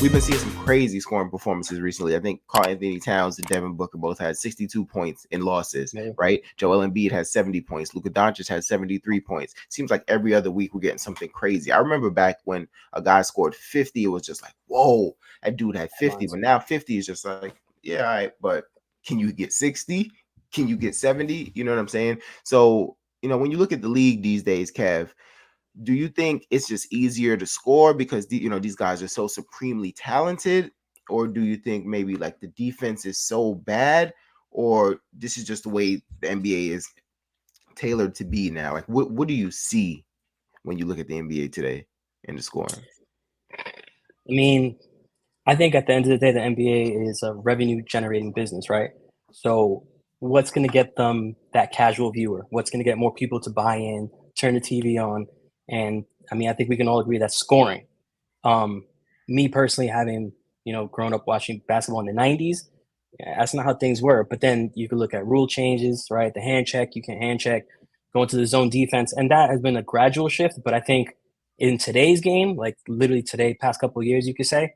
we've been seeing some crazy scoring performances recently. I think Karl Anthony Towns and Devin Booker both had 62 points in losses, right? Joel Embiid has 70 points. Luka Doncic has 73 points. Seems like every other week we're getting something crazy. I remember back when a guy scored 50, it was just like, whoa, that dude had 50. But now 50 is just like, yeah, all right, but can you get 60? Can you get 70? You know what I'm saying? So, when you look at the league these days, Kev, do you think it's just easier to score because these guys are so supremely talented, or do you think maybe like the defense is so bad, or this is just the way the NBA is tailored to be now? Like, what do you see when you look at the NBA today in the scoring? I mean, I think at the end of the day, the NBA is a revenue generating business, right? So what's going to get them that casual viewer? What's going to get more people to buy in, turn the TV on? And I mean, I think we can all agree that's scoring. Me personally, having grown up watching basketball in the '90s, that's not how things were. But then you could look at rule changes, right? The hand check, you can hand check, go into the zone defense, and that has been a gradual shift. But I think in today's game, like literally today, past couple of years, you could say,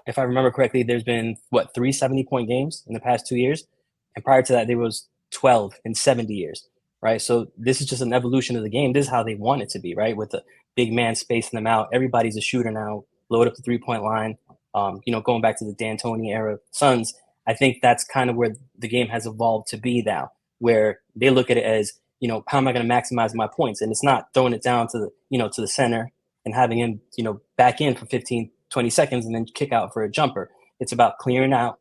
if I remember correctly, there's been 3 70-point games in the past 2 years, and prior to that, there was 12 in 70 years, right? So this is just an evolution of the game. This is how they want it to be, right? With the big man spacing them out, everybody's a shooter now. Load up the 3-point line. Going back to the D'Antoni era Suns, I think that's kind of where the game has evolved to be now, where they look at it as, how am I going to maximize my points? And it's not throwing it down to the center and having him, back in for 15, 20 seconds and then kick out for a jumper. It's about clearing out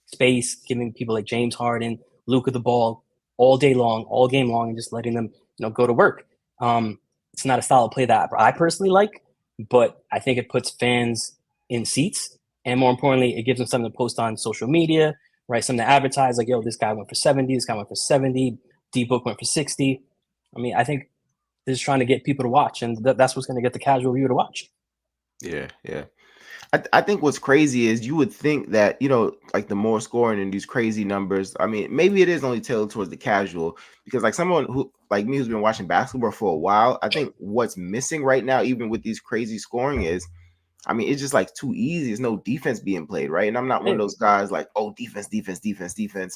space, giving people like James Harden, Luka the ball all day long, all game long, and just letting them, go to work. It's not a style of play that I personally like, but I think it puts fans in seats. And more importantly, it gives them something to post on social media, right? Something to advertise, like, yo, this guy went for 70, this guy went for 70, D-Book went for 60. I mean, I think this is trying to get people to watch, and that's what's going to get the casual viewer to watch. Yeah. I think what's crazy is you would think that, like the more scoring and these crazy numbers, I mean, maybe it is only tailored towards the casual, because like someone who like me who's been watching basketball for a while, I think what's missing right now, even with these crazy scoring, is, I mean, it's just like too easy. There's no defense being played, right? And I'm not one of those guys like, oh, defense.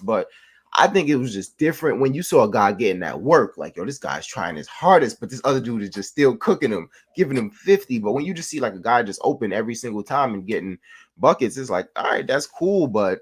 But I think it was just different when you saw a guy getting that work. Like, yo, this guy's trying his hardest, but this other dude is just still cooking him, giving him 50. But when you just see like a guy just open every single time and getting buckets, it's like, all right, that's cool, but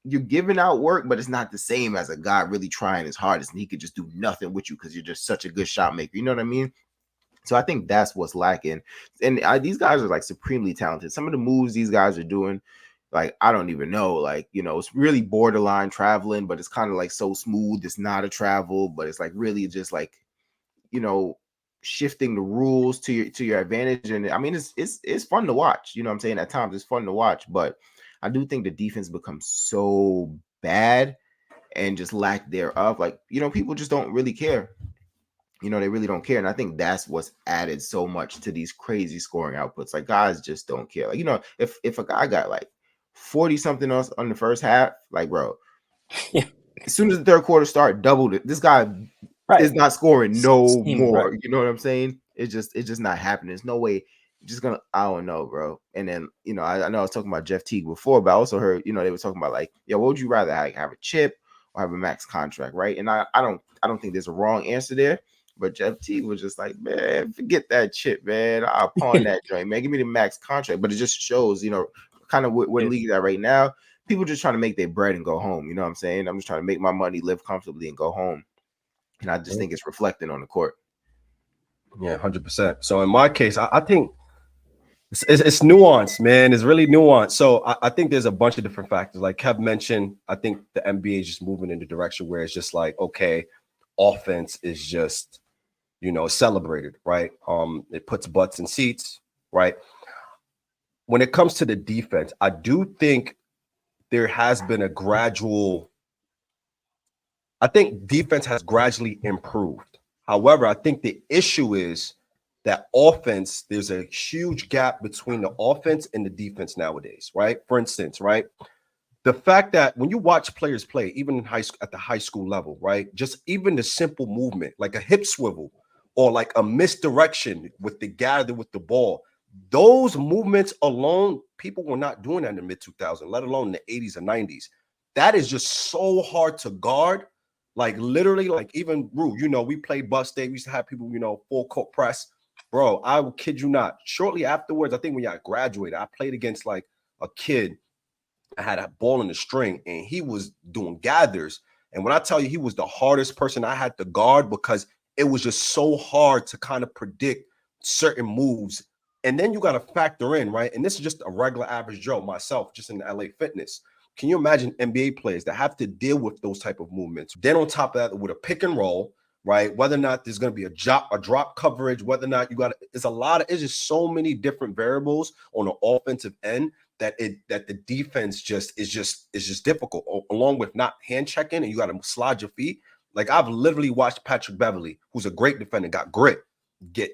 you're giving out work, but it's not the same as a guy really trying his hardest and he could just do nothing with you because you're just such a good shot maker. You know what I mean? So I think that's what's lacking. And these guys are like supremely talented. Some of the moves these guys are doing, like, I don't even know. Like, it's really borderline traveling, but it's kind of like so smooth. It's not a travel, but it's like really just like, shifting the rules to your advantage. And I mean, it's fun to watch. You know what I'm saying? At times it's fun to watch, but I do think the defense becomes so bad and just lack thereof. Like, people just don't really care. They really don't care. And I think that's what's added so much to these crazy scoring outputs. Like, guys just don't care. Like, if a guy got like 40 something else on the first half, like, bro, as soon as the third quarter start, doubled it. This guy is not scoring no more. Right. You know what I'm saying? It's just not happening. There's no way. Just gonna, I don't know, bro. And then, I know I was talking about Jeff Teague before, but I also heard, they were talking about like, what would you rather have a chip or have a max contract, right? And I don't think there's a wrong answer there. But Jeff Teague was just like, man, forget that chip, man. I'll pawn that joint, man. Give me the max contract. But it just shows, kind of what league is at right now. People just trying to make their bread and go home. You know what I'm saying? I'm just trying to make my money, live comfortably, and go home. And I just think it's reflecting on the court. Yeah, 100%. So in my case, I think it's nuanced, man. It's really nuanced. So I think there's a bunch of different factors. Like Kev mentioned, I think the NBA is just moving in the direction where it's just like, okay, offense is just, celebrated, right? It puts butts in seats, right? When it comes to the defense, I do think there has been a gradual, I think defense has gradually improved. However, I think the issue is that offense, there's a huge gap between the offense and the defense nowadays, right? For instance, right? The fact that when you watch players play, even in at the high school level, right? Just even the simple movement, like a hip swivel or like a misdirection with the gather with the ball, Those movements alone, people were not doing that in the mid 2000s, let alone in the 80s and 90s. That is just so hard to guard. Like literally, like even Rue, you know, we played bus day. We used to have people, you know, full court press. Bro, I will kid you not. Shortly afterwards, I think when I graduated, I played against like a kid. I had a ball in the string and he was doing gathers. And when I tell you he was the hardest person I had to guard because it was just so hard to kind of predict certain moves. And then you got to factor in, right? And this is just a regular average Joe, myself, just in LA Fitness. Can you imagine NBA players that have to deal with those type of movements? Then on top of that, with a pick and roll, right? Whether or not there's going to be a drop coverage, whether or not you got it's a lot of, it's just so many different variables on the offensive end that the defense is just difficult, along with not hand checking and you got to slide your feet. Like I've literally watched Patrick Beverly, who's a great defender, got grit, get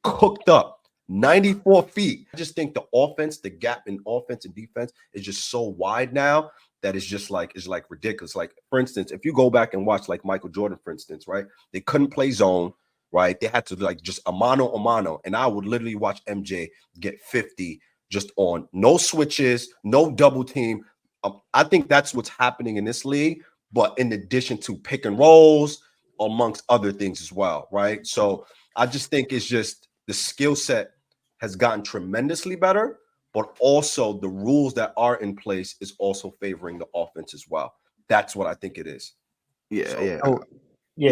cooked up. 94 feet. I just think the offense, the gap in offense and defense is just so wide now that it's like ridiculous. Like, for instance, if you go back and watch like Michael Jordan, for instance, right? They couldn't play zone, right? They had to like just a mano. And I would literally watch MJ get 50 just on no switches, no double team. I think that's what's happening in this league, but in addition to pick and rolls, amongst other things as well, right? So I just think it's just the skill set has gotten tremendously better, but also the rules that are in place is also favoring the offense as well. That's what I think it is. Yeah.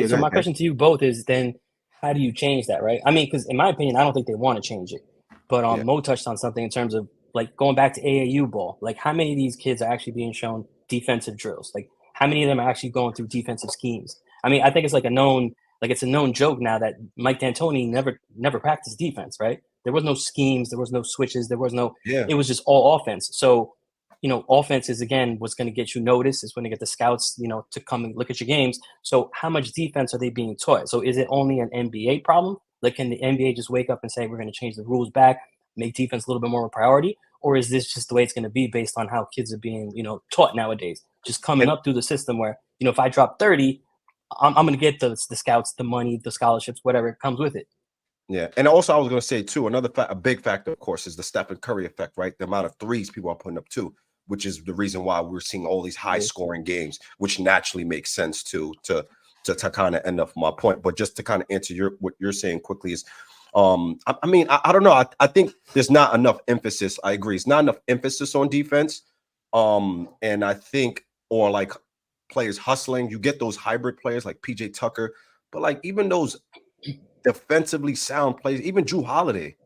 So my question to you both is then how do you change that, right? I mean, because in my opinion, I don't think they want to change it. But Mo touched on something in terms of like going back to AAU ball. Like how many of these kids are actually being shown defensive drills? Like how many of them are actually going through defensive schemes? I mean, I think it's like it's a known joke now that Mike D'Antoni never practiced defense, right? There was no schemes, there was no switches, there was no. It was just all offense. So, you know, offense is again what's going to get you noticed. It's going to get the scouts, you know, to come and look at your games. So, how much defense are they being taught? So, is it only an NBA problem? Like, can the NBA just wake up and say we're going to change the rules back, make defense a little bit more of a priority, or is this just the way it's going to be based on how kids are being, you know, taught nowadays? Just coming up through the system where, you know, if I drop 30, I'm going to get the scouts, the money, the scholarships, whatever comes with it. Yeah, and also I was going to say too, a big factor, of course, is the Stephen Curry effect, right? The amount of threes people are putting up too, which is the reason why we're seeing all these high-scoring games, which naturally makes sense to kind of end up my point. But just to kind of answer what you're saying quickly is, I mean, I don't know. I think there's not enough emphasis. I agree, it's not enough emphasis on defense. And I think, or like players hustling, you get those hybrid players like PJ Tucker, but like even those defensively sound plays, even Drew Holiday,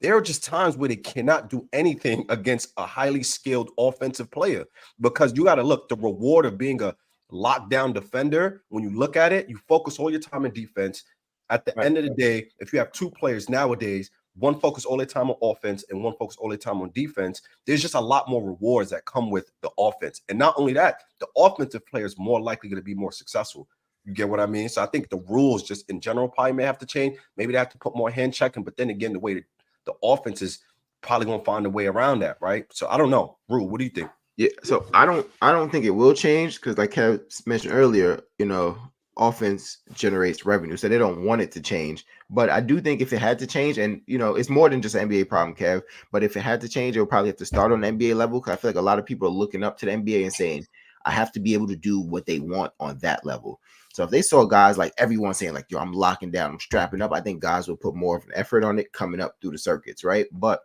there are just times where they cannot do anything against a highly skilled offensive player because you got to look the reward of being a lockdown defender. When you look at it, you focus all your time in defense. At the end of the day, if you have two players nowadays, one focus all their time on offense and one focus all their time on defense, there's just a lot more rewards that come with the offense. And not only that, the offensive player is more likely going to be more successful. You get what I mean? So I think the rules just in general probably may have to change. Maybe they have to put more hand checking, but then again, the way the offense is probably going to find a way around that, right? So I don't know. Rue, what do you think? Yeah, so I don't think it will change because like Kev mentioned earlier, you know, offense generates revenue, so they don't want it to change. But I do think if it had to change, and you know, it's more than just an NBA problem, Kev. But if it had to change, it would probably have to start on the NBA level because I feel like a lot of people are looking up to the NBA and saying, I have to be able to do what they want on that level. So if they saw guys like everyone saying like, yo, I'm locking down, I'm strapping up, I think guys will put more of an effort on it coming up through the circuits, right? But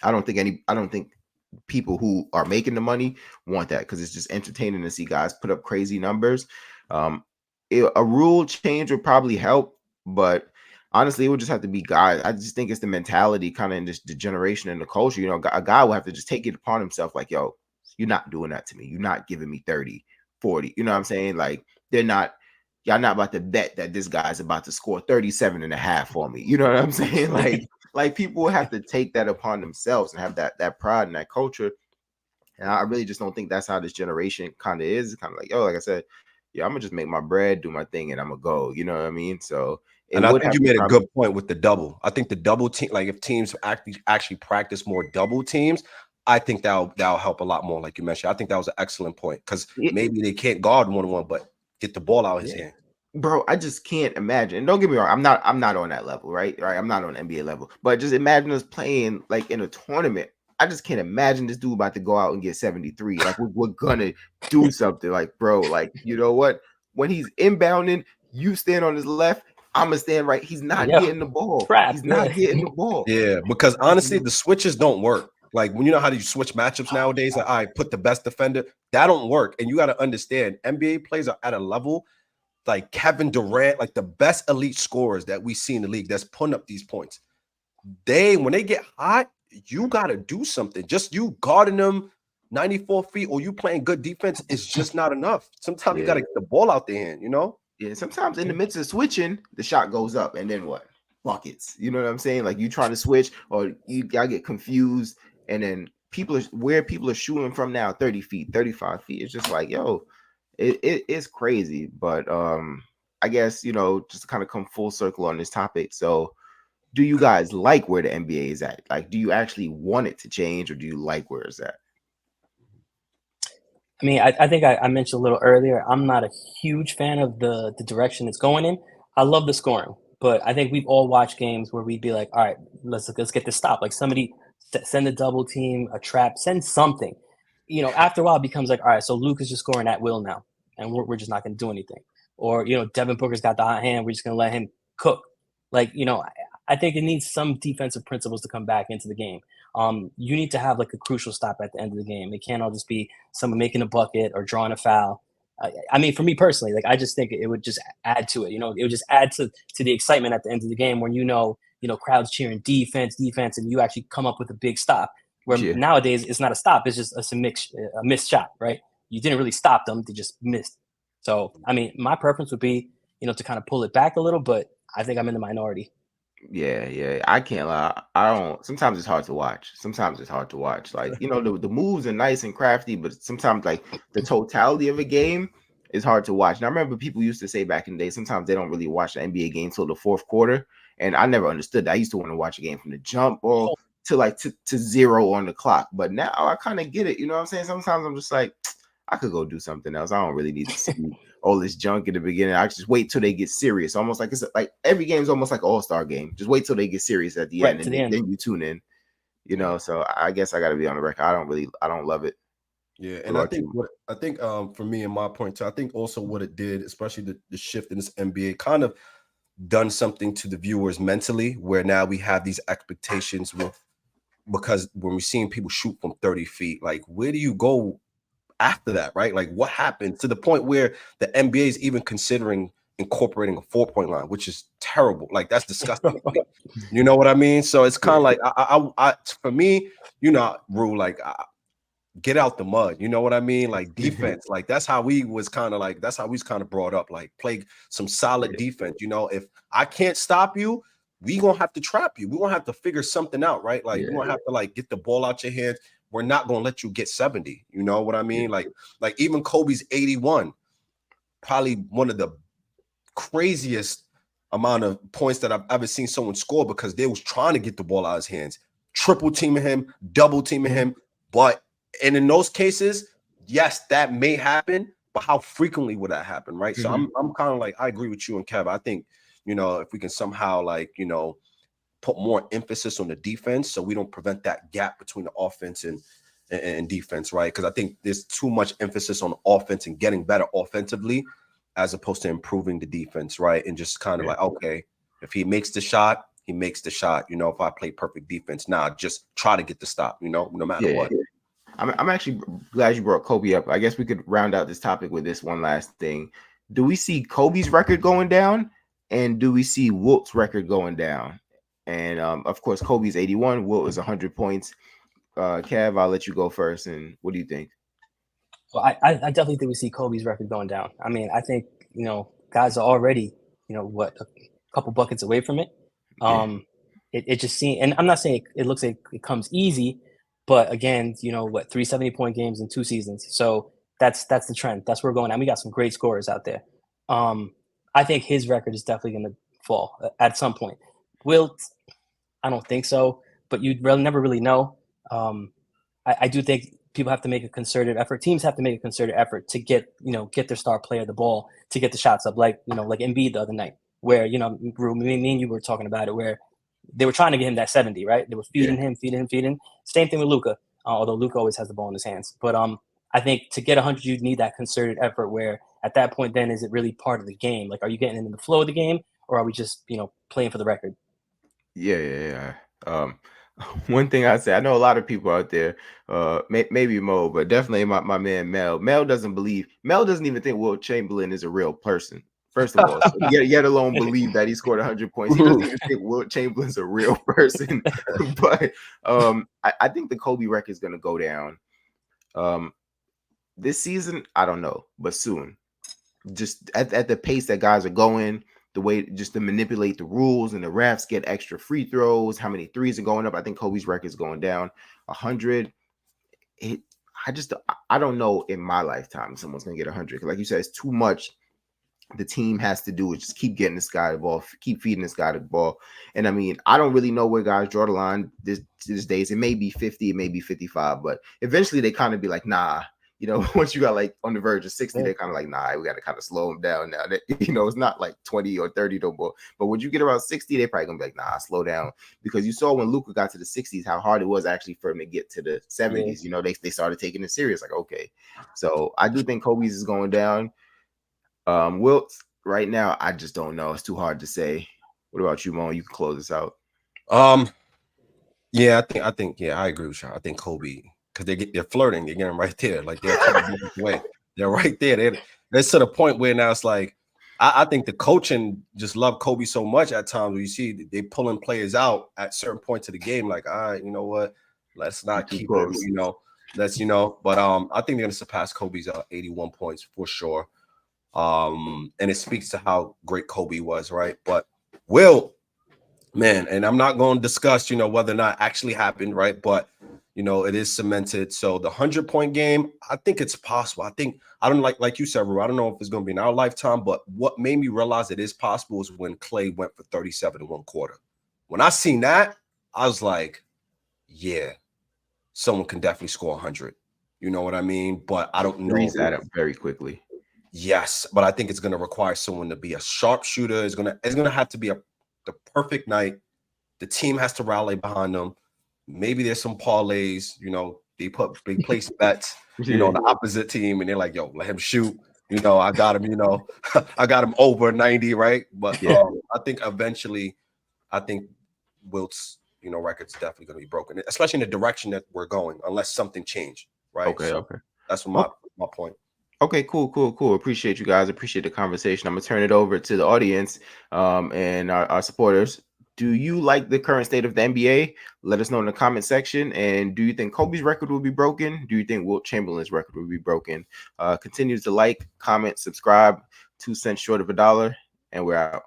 I don't think people who are making the money want that because it's just entertaining to see guys put up crazy numbers. A rule change would probably help, but honestly, it would just have to be guys. I just think it's the mentality kind of in this the generation and the culture. You know, a guy will have to just take it upon himself like, yo, you're not doing that to me. You're not giving me 30, 40. You know what I'm saying? Like y'all not about to bet that this guy's about to score 37 and a half for me. You know what I'm saying? Like people have to take that upon themselves and have that pride and that culture. And I really just don't think that's how this generation kind of is. It's kind of like, like I said, yeah, I'm gonna just make my bread, do my thing, and I'm gonna go. You know what I mean? So and I think you made a good point with the double. I think the double team, like if teams actually practice more double teams, I think that'll help a lot more. Like you mentioned, I think that was an excellent point because maybe they can't guard 1-on-1, but get the ball out of his hand. bro, I just can't imagine. And don't get me wrong, I'm not on that level, right? Right. I'm not on NBA level. But just imagine us playing like in a tournament. I just can't imagine this dude about to go out and get 73. Like we're gonna do something. Like, bro, like you know what? When he's inbounding, you stand on his left, I'm gonna stand right. He's not Yeah, getting the ball. trap. He's Yeah. not getting the ball. Yeah, because honestly, the switches don't work. Like when you know how to switch matchups nowadays, like I put the best defender, that don't work. And you got to understand, NBA players are at a level like Kevin Durant, like the best elite scorers that we see in the league that's putting up these points. When they get hot, you got to do something. Just you guarding them 94 feet or you playing good defense is just not enough. Sometimes you got to get the ball out their hand, you know? Yeah, sometimes in the midst of switching, the shot goes up, and then what? Buckets. You know what I'm saying? Like you trying to switch, or you gotta get confused, and then people are shooting from now 30 feet, 35 feet. It's just like, yo, it's crazy. But I guess just to kind of come full circle on this topic. So, do you guys like where the NBA is at? Like, do you actually want it to change, or do you like where it's at? I mean, I think I mentioned a little earlier, I'm not a huge fan of the direction it's going in. I love the scoring, but I think we've all watched games where we'd be like, all right, let's get this stop. Like somebody send a double team, a trap, send something. After a while, it becomes like, all right, so Luke is just scoring at will now, and we're just not going to do anything. Or Devin Booker's got the hot hand, we're just going to let him cook. Like I think it needs some defensive principles to come back into the game. You need to have like a crucial stop at the end of the game. It can't all just be someone making a bucket or drawing a foul. I mean, for me personally, like I just think it would just add to it. It would just add to the excitement at the end of the game when crowds cheering defense, and you actually come up with a big stop. Where Yeah. nowadays it's not a stop; it's just a missed shot, right? You didn't really stop them; they just missed. So, I mean, my preference would be to kind of pull it back a little, but I think I'm in the minority. Yeah. I can't lie. I don't. Sometimes it's hard to watch. Like the moves are nice and crafty, but sometimes like the totality of a game is hard to watch. And I remember people used to say back in the day, sometimes they don't really watch the NBA game till the fourth quarter, and I never understood that. I used to want to watch a game from the jump or to like to zero on the clock, but now I kind of get it. You know what I'm saying? Sometimes I'm just like, I could go do something else. I don't really need to see all this junk in the beginning. I just wait till they get serious. Almost like it's like every game is almost like an all-star game. Just wait till they get serious at the Right, end, to and the end. then you tune in. So I guess I got to be on the record. I don't love it. Yeah, What and I about think you? for me and my point too, I think also what it did, especially the shift in this NBA, kind of done something to the viewers mentally, where now we have these expectations because when we're seeing people shoot from 30 feet, like where do you go after that, right? Like what happened to the point where the NBA is even considering incorporating a 4-point line, which is terrible. Like that's disgusting. You know what I mean? So it's kind of like for me, Rule, like get out the mud. You know what I mean? Like defense, like that's how we was kind of brought up. Like play some solid defense. If I can't stop you, we gonna have to trap you. We gonna have to figure something out, right? Like you gonna have to like get the ball out your hands. We're not gonna let you get 70. You know what I mean? Like even Kobe's 81, probably one of the craziest amount of points that I've ever seen someone score because they was trying to get the ball out of his hands, triple teaming him, double teaming him. And in those cases, yes, that may happen, but how frequently would that happen, right? So I'm kind of like, I agree with you and Kev. I think, if we can somehow put more emphasis on the defense so we don't prevent that gap between the offense and defense, right? Because I think there's too much emphasis on offense and getting better offensively as opposed to improving the defense, right? And just kind of like, okay, if he makes the shot, he makes the shot. If I play perfect defense, just try to get the stop, no matter what. I'm actually glad you brought Kobe up. I guess we could round out this topic with this one last thing. Do we see Kobe's record going down, and do we see Wilt's record going down? And of course, Kobe's 81, Wilt is 100 points. Kev, I'll let you go first. And what do you think? Well, I definitely think we see Kobe's record going down. I mean, I think guys are already a couple buckets away from it. It just seems, and I'm not saying it looks like it comes easy, but again, 3 70-point games in 2 seasons. So that's the trend. That's where we're going. And we got some great scorers out there. I think his record is definitely going to fall at some point. Wilt, I don't think so, but you'd never really know. I do think people have to make a concerted effort. Teams have to make a concerted effort to get their star player the ball, to get the shots up, like Embiid the other night, where me and you were talking about it, where they were trying to get him that 70, right? They were feeding him. Same thing with Luka, although Luka always has the ball in his hands. But I think to get 100, you need that concerted effort. Where at that point, then is it really part of the game? Like, are you getting into the flow of the game, or are we just playing for the record? Yeah. One thing I say, I know a lot of people out there, maybe Mo, but definitely my man Mel. Mel doesn't even think Wilt Chamberlain is a real person. First of all, so yet alone believe that he scored 100 points. He doesn't even think Wilt Chamberlain's a real person. But I think the Kobe record is going to go down. This season, I don't know, but soon. Just at the pace that guys are going, the way just to manipulate the rules and the refs get extra free throws, how many threes are going up. I think Kobe's record is going down 100. I don't know in my lifetime if someone's going to get 100. Like you said, it's too much. The team has to do is just keep getting this guy the ball, keep feeding this guy the ball. And I mean, I don't really know where guys draw the line these days. It may be 50, it may be 55, but eventually they kind of be like, nah. Once you got like on the verge of 60, they're kind of like, nah, we got to kind of slow them down now. It's not like 20 or 30 no more. But when you get around 60, they probably gonna be like, nah, slow down. Because you saw when Luka got to the 60s, how hard it was actually for him to get to the 70s. They started taking it serious. Like, okay. So I do think Kobe's is going down. Wilts, right now, I just don't know. It's too hard to say. What about you, Mo? You can close this out. Yeah, I think, I agree with you. I think Kobe, because they're flirting, they're getting right there. Like they're way. They're right there. They're to the point where now it's like, I think the coaching just love Kobe so much at times where you see they pulling players out at certain points of the game. Like, all right, you know what? Let's not keep it, but I think they're gonna surpass Kobe's 81 points for sure. And it speaks to how great Kobe was, right? But man, and I'm not going to discuss, whether or not actually happened, right? But it is cemented. So the 100-point game, I think it's possible. I don't like you said, Ru, I don't know if it's going to be in our lifetime, but what made me realize it is possible is when Clay went for 37 in one quarter. When I seen that, I was like, yeah, someone can definitely score 100. You know what I mean? But I don't know. Threes add up very quickly. Yes, but I think it's going to require someone to be a sharpshooter. It's going to have to be the perfect night. The team has to rally behind them. Maybe there's some parlays, they place bets, on the opposite team, and they're like, yo, let him shoot. I got him, I got him over 90, right? But I think eventually, Wilt's, record's definitely going to be broken, especially in the direction that we're going, unless something changed, right? Okay. That's my point. Okay, cool. Appreciate you guys. Appreciate the conversation. I'm gonna turn it over to the audience and our supporters. Do you like the current state of the NBA? Let us know in the comment section. And do you think Kobe's record will be broken? Do you think Wilt Chamberlain's record will be broken? Continue to like, comment, subscribe. 2 cents short of $1, and we're out.